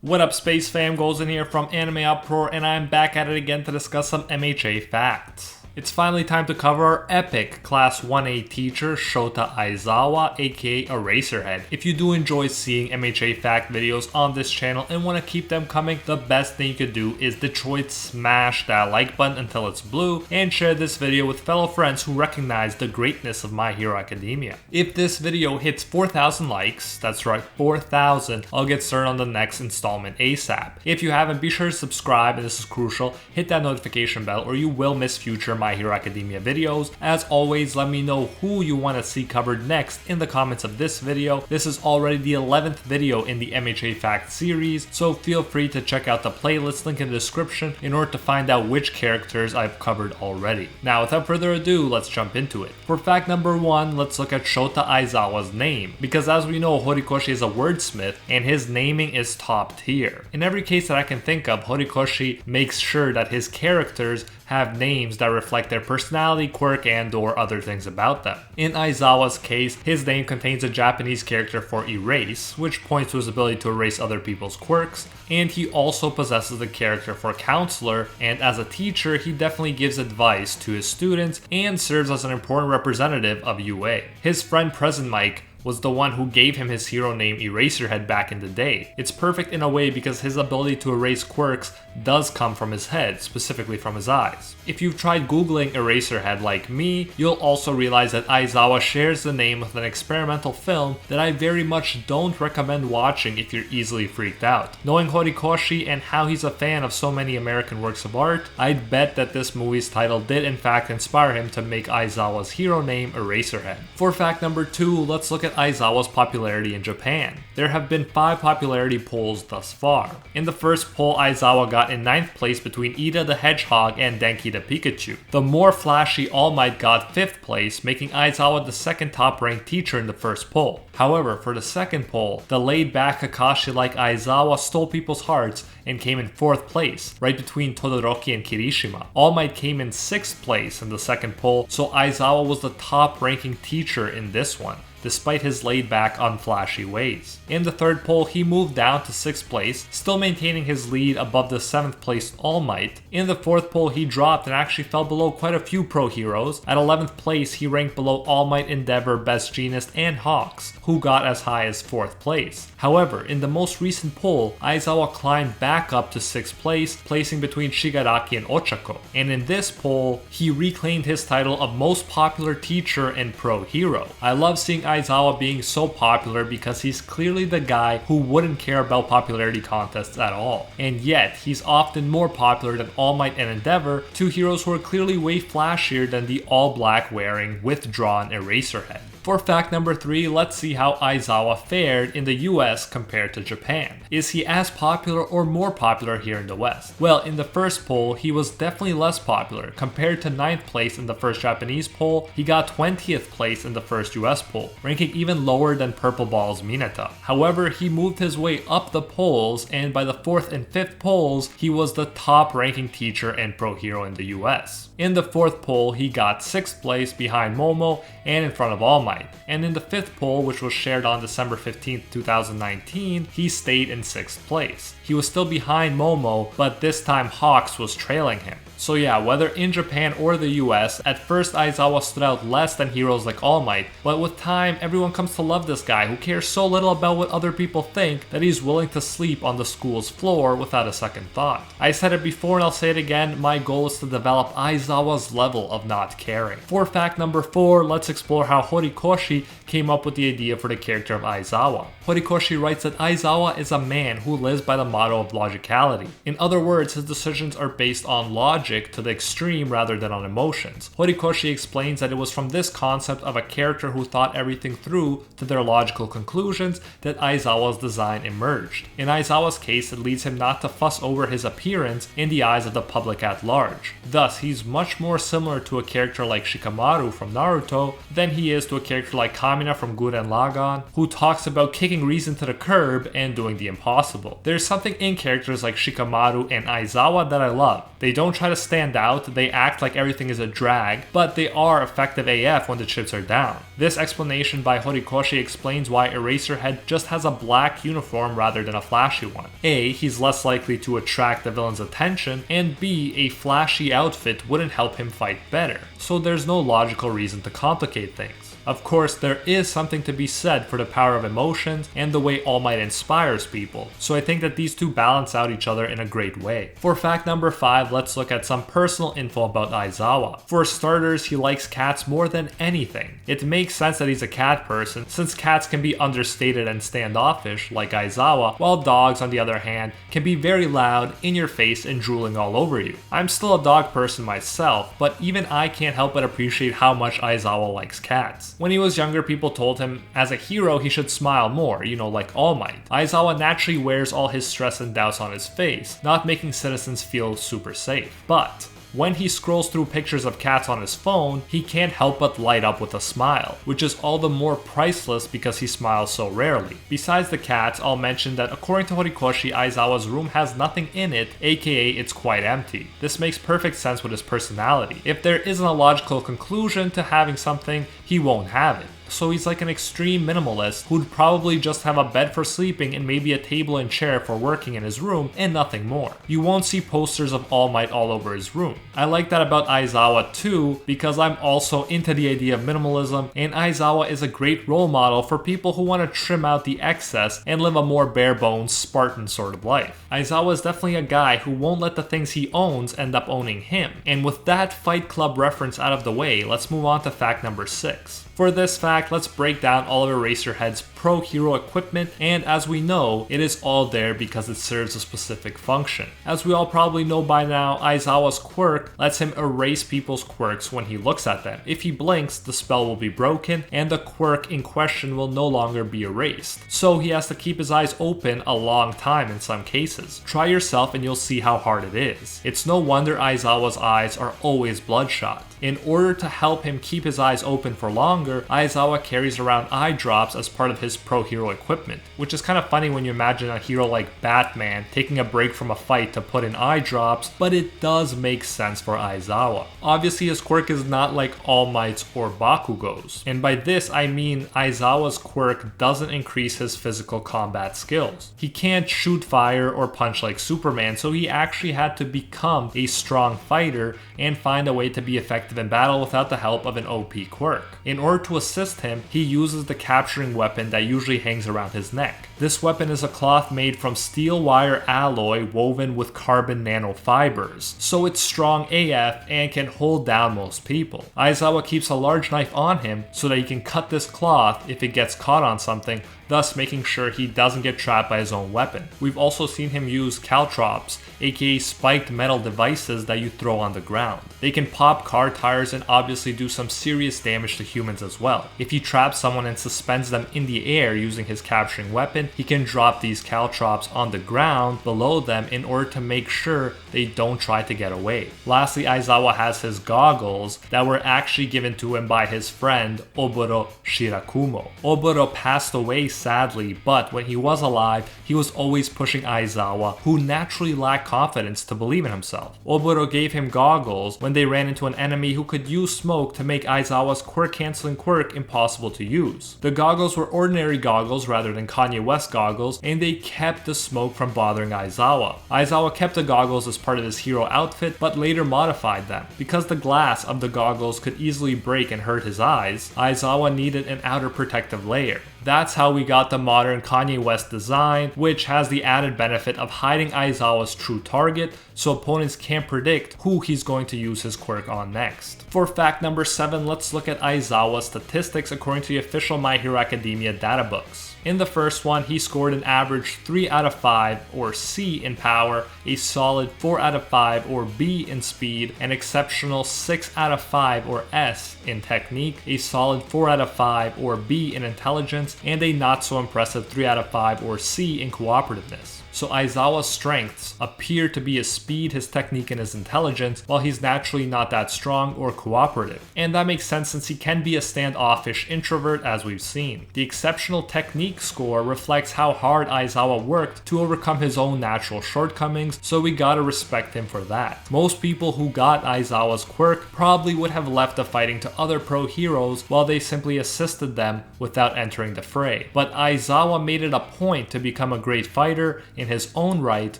What up, Space Fam? Goes in here from AnimeUproar, and I'm back at it again to discuss some MHA facts. It's finally time to cover our epic Class 1A teacher, Shota Aizawa, aka Eraserhead. If you do enjoy seeing MHA fact videos on this channel and want to keep them coming, the best thing you could do is Detroit smash that like button until it's blue and share this video with fellow friends who recognize the greatness of My Hero Academia. If this video hits 4,000 likes, that's right, 4,000, I'll get started on the next installment ASAP. If you haven't, be sure to subscribe, and this is crucial, hit that notification bell or you will miss future My Hero Academia videos. As always, let me know who you want to see covered next in the comments of this video. This is already the 11th video in the MHA Fact series, so feel free to check out the playlist link in the description in order to find out which characters I've covered already. Now, without further ado, let's jump into it. For fact number 1, let's look at Shota Aizawa's name, because as we know, Horikoshi is a wordsmith and his naming is top tier. In every case that I can think of, Horikoshi makes sure that his characters have names that reflect their personality, quirk, and or other things about them. In Aizawa's case, his name contains a Japanese character for erase, which points to his ability to erase other people's quirks, and he also possesses the character for counselor, and as a teacher, he definitely gives advice to his students and serves as an important representative of UA. His friend Present Mike was the one who gave him his hero name Eraserhead back in the day. It's perfect in a way because his ability to erase quirks does come from his head, specifically from his eyes. If you've tried googling Eraserhead like me, you'll also realize that Aizawa shares the name with an experimental film that I very much don't recommend watching if you're easily freaked out. Knowing Horikoshi and how he's a fan of so many American works of art, I'd bet that this movie's title did in fact inspire him to make Aizawa's hero name Eraserhead. For fact number 2, let's look at Aizawa's popularity in Japan. There have been 5 popularity polls thus far. In the first poll, Aizawa got in 9th place between Ida the Hedgehog and Denki the Pikachu. The more flashy All Might got 5th place, making Aizawa the second top ranked teacher in the first poll. However, for the second poll, the laid back Kakashi-like Aizawa stole people's hearts and came in 4th place, right between Todoroki and Kirishima. All Might came in 6th place in the second poll, so Aizawa was the top ranking teacher in this one, despite his laid-back, unflashy ways. In the third poll, he moved down to 6th place, still maintaining his lead above the 7th placed All Might. In the 4th poll, he dropped and actually fell below quite a few pro heroes. At 11th place, he ranked below All Might, Endeavor, Best Jeanist, and Hawks, who got as high as 4th place. However, in the most recent poll, Aizawa climbed back up to 6th place, placing between Shigaraki and Ochako. And in this poll, he reclaimed his title of most popular teacher and pro hero. I love seeing Aizawa being so popular because he's clearly the guy who wouldn't care about popularity contests at all. And yet, he's often more popular than All Might and Endeavor, 2 heroes who are clearly way flashier than the all-black wearing, withdrawn Eraserhead. For fact number 3, let's see how Aizawa fared in the US compared to Japan. Is he as popular or more popular here in the West? Well, in the first poll, he was definitely less popular. Compared to 9th place in the first Japanese poll, he got 20th place in the first US poll, ranking even lower than Purple Ball's Mineta. However, he moved his way up the polls, and by the 4th and 5th polls, he was the top ranking teacher and pro hero in the US. In the 4th poll, he got 6th place behind Momo and in front of All Might. And in the 5th poll, which was shared on December 15th, 2019, he stayed in 6th place. He was still behind Momo, but this time Hawks was trailing him. So yeah, whether in Japan or the US, at first Aizawa stood out less than heroes like All Might, but with time, everyone comes to love this guy who cares so little about what other people think that he's willing to sleep on the school's floor without a second thought. I said it before and I'll say it again, my goal is to develop Aizawa's level of not caring. For fact number 4, let's explore how Horikoshi came up with the idea for the character of Aizawa. Horikoshi writes that Aizawa is a man who lives by the motto of logicality. In other words, his decisions are based on logic to the extreme rather than on emotions. Horikoshi explains that it was from this concept of a character who thought everything through to their logical conclusions that Aizawa's design emerged. In Aizawa's case, it leads him not to fuss over his appearance in the eyes of the public at large. Thus, he's much more similar to a character like Shikamaru from Naruto than he is to a character like Kamina from Gurren Lagann, who talks about kicking reason to the curb and doing the impossible. There's something in characters like Shikamaru and Aizawa that I love. They don't try to stand out, they act like everything is a drag, but they are effective AF when the chips are down. This explanation by Horikoshi explains why Eraserhead just has a black uniform rather than a flashy one. A, he's less likely to attract the villain's attention, and B, a flashy outfit wouldn't help him fight better. So there's no logical reason to complicate things. Of course, there is something to be said for the power of emotions and the way All Might inspires people, so I think that these two balance out each other in a great way. For fact number 5, let's look at some personal info about Aizawa. For starters, he likes cats more than anything. It makes sense that he's a cat person, since cats can be understated and standoffish, like Aizawa, while dogs, on the other hand, can be very loud, in your face, and drooling all over you. I'm still a dog person myself, but even I can't help but appreciate how much Aizawa likes cats. When he was younger, people told him as a hero he should smile more, like All Might. Aizawa naturally wears all his stress and doubts on his face, not making citizens feel super safe. But when he scrolls through pictures of cats on his phone, he can't help but light up with a smile, which is all the more priceless because he smiles so rarely. Besides the cats, I'll mention that according to Horikoshi, Aizawa's room has nothing in it, aka it's quite empty. This makes perfect sense with his personality. If there isn't a logical conclusion to having something, he won't have it. So he's like an extreme minimalist who'd probably just have a bed for sleeping and maybe a table and chair for working in his room and nothing more. You won't see posters of All Might all over his room. I like that about Aizawa too, because I'm also into the idea of minimalism, and Aizawa is a great role model for people who want to trim out the excess and live a more bare bones Spartan sort of life. Aizawa is definitely a guy who won't let the things he owns end up owning him. And with that Fight Club reference out of the way, let's move on to fact number 6. For this fact, let's break down all of Eraserhead's pro hero equipment, and as we know, it is all there because it serves a specific function. As we all probably know by now, Aizawa's quirk lets him erase people's quirks when he looks at them. If he blinks, the spell will be broken, and the quirk in question will no longer be erased. So he has to keep his eyes open a long time in some cases. Try yourself and you'll see how hard it is. It's no wonder Aizawa's eyes are always bloodshot. In order to help him keep his eyes open for longer, Aizawa carries around eye drops as part of his pro hero equipment, which is kind of funny when you imagine a hero like Batman taking a break from a fight to put in eye drops, but it does make sense for Aizawa. Obviously his quirk is not like All Might's or Bakugo's, and by this I mean Aizawa's quirk doesn't increase his physical combat skills. He can't shoot fire or punch like Superman, so he actually had to become a strong fighter and find a way to be effective in battle without the help of an OP quirk. In order to assist him, he uses the capturing weapon that usually hangs around his neck. This weapon is a cloth made from steel wire alloy woven with carbon nanofibers, so it's strong AF and can hold down most people. Aizawa keeps a large knife on him so that he can cut this cloth if it gets caught on something, thus making sure he doesn't get trapped by his own weapon. We've also seen him use caltrops, aka spiked metal devices that you throw on the ground. They can pop car tires and obviously do some serious damage to humans as well. If he traps someone and suspends them in the air using his capturing weapon, he can drop these caltrops on the ground below them in order to make sure they don't try to get away. Lastly, Aizawa has his goggles that were actually given to him by his friend Oboro Shirakumo. Oboro passed away sadly, but when he was alive, he was always pushing Aizawa, who naturally lacked confidence, to believe in himself. Oboro gave him goggles when they ran into an enemy who could use smoke to make Aizawa's quirk-canceling quirk impossible to use. The goggles were ordinary goggles rather than Kanye West goggles, and they kept the smoke from bothering Aizawa. Aizawa kept the goggles as part of his hero outfit, but later modified them. Because the glass of the goggles could easily break and hurt his eyes, Aizawa needed an outer protective layer. That's how we got the modern Kanye West design, which has the added benefit of hiding Aizawa's true target, so opponents can't predict who he's going to use his quirk on next. For fact number 7, let's look at Aizawa's statistics according to the official My Hero Academia databooks. In the first one, he scored an average 3 out of 5 or C in power, a solid 4 out of 5 or B in speed, an exceptional 6 out of 5 or S in technique, a solid 4 out of 5 or B in intelligence, and a not so impressive 3 out of 5 or C in cooperativeness. so Aizawa's strengths appear to be his speed, his technique, and his intelligence, while he's naturally not that strong or cooperative. And that makes sense since he can be a standoffish introvert as we've seen. The exceptional technique score reflects how hard Aizawa worked to overcome his own natural shortcomings, so we gotta respect him for that. Most people who got Aizawa's quirk probably would have left the fighting to other pro heroes while they simply assisted them without entering the fray. But Aizawa made it a point to become a great fighter in his own right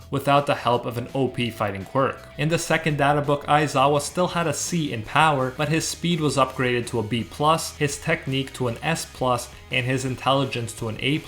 without the help of an OP fighting quirk. In the second data book, Aizawa still had a C in power, but his speed was upgraded to a B+, his technique to an S+, and his intelligence to an A+.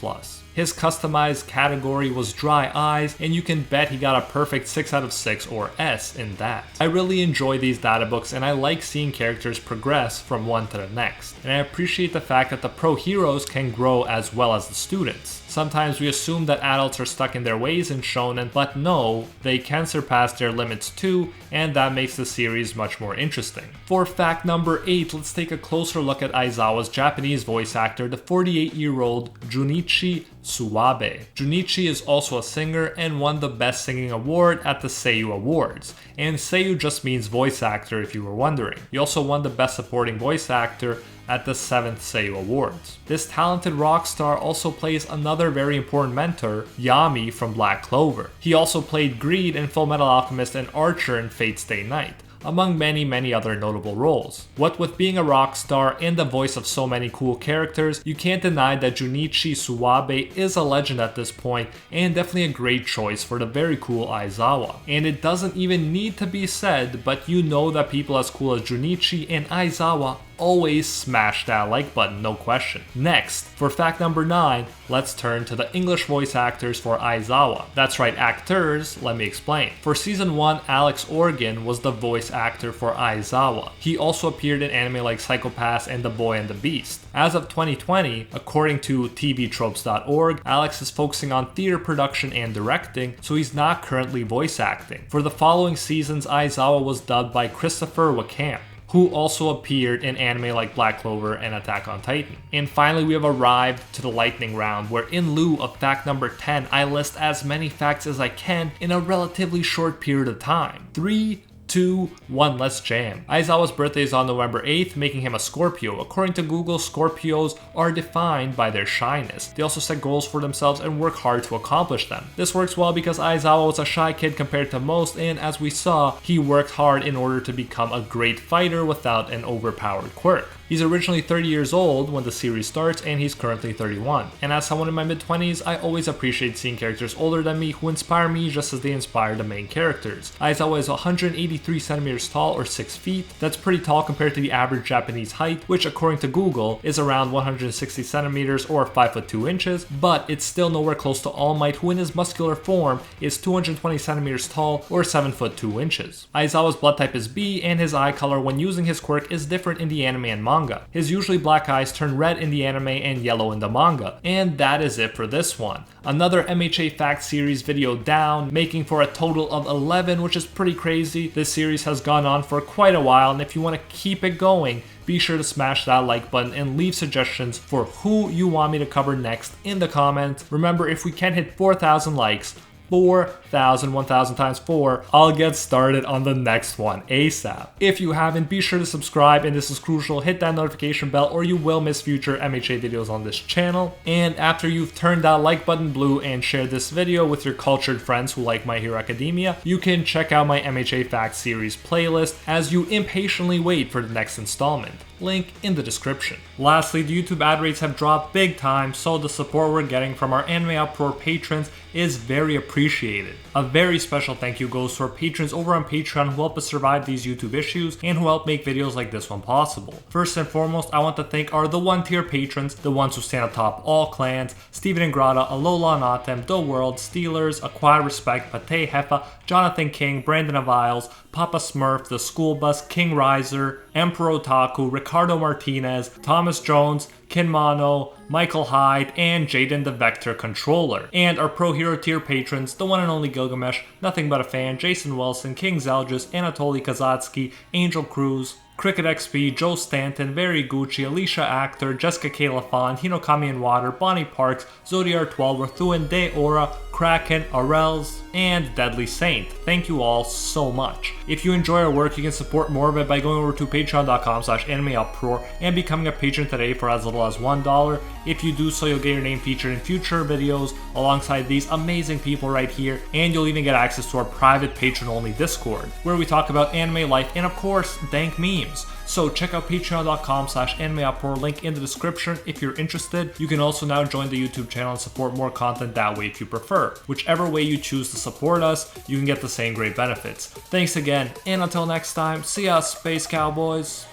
His customized category was Dry Eyes, and you can bet he got a perfect 6 out of 6 or S in that. I really enjoy these data books, and I like seeing characters progress from one to the next. And I appreciate the fact that the pro heroes can grow as well as the students. Sometimes we assume that adults are stuck in their ways in shonen, but no, they can surpass their limits too, and that makes the series much more interesting. For fact number 8, let's take a closer look at Aizawa's Japanese voice actor, the 48-year-old Junichi Suwabe. Junichi is also a singer and won the Best Singing Award at the Seiyu Awards, and Seiyu just means voice actor if you were wondering. He also won the Best Supporting Voice Actor at the 7th Seiyu Awards. This talented rock star also plays another very important mentor, Yami from Black Clover. He also played Greed in Full Metal Alchemist and Archer in Fate's Day Night, among many other notable roles. What with being a rock star and the voice of so many cool characters, you can't deny that Junichi Suwabe is a legend at this point, and definitely a great choice for the very cool Aizawa. And it doesn't even need to be said, but you know that people as cool as Junichi and Aizawa always smash that like button, no question. Next, for fact number 9, let's turn to the English voice actors for Aizawa. That's right, actors, let me explain. For season 1, Alex Organ was the voice actor for Aizawa. He also appeared in anime like Psycho Pass and The Boy and the Beast. As of 2020, according to tvtropes.org, Alex is focusing on theater production and directing, so he's not currently voice acting. For the following seasons, Aizawa was dubbed by Christopher Wacamp, who also appeared in anime like Black Clover and Attack on Titan. And finally, we have arrived to the lightning round, where in lieu of fact number 10, I list as many facts as I can in a relatively short period of time. 3, 2, 1, let's jam. Aizawa's birthday is on November 8th, making him a Scorpio. According to Google, Scorpios are defined by their shyness. They also set goals for themselves and work hard to accomplish them. This works well because Aizawa was a shy kid compared to most, and as we saw, he worked hard in order to become a great fighter without an overpowered quirk. He's originally 30 years old when the series starts, and he's currently 31. And as someone in my mid-20s, I always appreciate seeing characters older than me who inspire me just as they inspire the main characters. Aizawa is 183 centimeters tall or 6 feet. That's pretty tall compared to the average Japanese height, which according to Google is around 160 centimeters or 5 foot 2 inches, but it's still nowhere close to All Might, who in his muscular form is 220 centimeters tall or 7 foot 2 inches. Aizawa's blood type is B, and his eye color when using his quirk is different in the anime and manga. His usually black eyes turn red in the anime and yellow in the manga. And that is it for this one. Another MHA Fact series video down, making for a total of 11, which is pretty crazy. This series has gone on for quite a while, and if you want to keep it going, be sure to smash that like button and leave suggestions for who you want me to cover next in the comments. Remember, if we can hit 4,000 likes, 4,000, 1,000 times 4, I'll get started on the next one ASAP. If you haven't, be sure to subscribe, and this is crucial, hit that notification bell or you will miss future MHA videos on this channel. And after you've turned that like button blue and shared this video with your cultured friends who like My Hero Academia, you can check out my MHA Facts series playlist as you impatiently wait for the next installment. Link in the description. Lastly, the YouTube ad rates have dropped big time, so the support we're getting from our AnimeUproar patrons is very appreciated. A very special thank you goes to our patrons over on Patreon who help us survive these YouTube issues and who help make videos like this one possible. First and foremost, I want to thank our the 1-tier patrons, the ones who stand atop all clans: Steven Ingrata, Alola Natem, The World, Steelers, Acquire Respect, Pate Hefa, Jonathan King, Brandon Aviles, Papa Smurf, The School Bus, King Riser, Emperor Otaku, Ricardo Martinez, Thomas Jones, Kinmano, Michael Hyde, and Jaden the Vector Controller. And our Pro Hero tier patrons, the one and only Gilgamesh, Nothing But a Fan, Jason Wilson, King Zelgis, Anatoly Kazatsky, Angel Cruz, Cricket XP, Joe Stanton, Very Gucci, Alicia Actor, Jessica K. LaFon, Hinokami and Water, Bonnie Parks, Zodiar 12, Rthuan De Ora, Kraken, Arels, and Deadly Saint. Thank you all so much. If you enjoy our work, you can support more of it by going over to patreon.com/AnimeUproar and becoming a patron today for as little as $1. If you do so, you'll get your name featured in future videos alongside these amazing people right here, and you'll even get access to our private patron-only Discord, where we talk about anime life and of course, dank memes. So check out patreon.com/AnimeUproar, link in the description if you're interested. You can also now join the YouTube channel and support more content that way if you prefer. Whichever way you choose to support us, you can get the same great benefits. Thanks again, and until next time, see ya, Space Cowboys!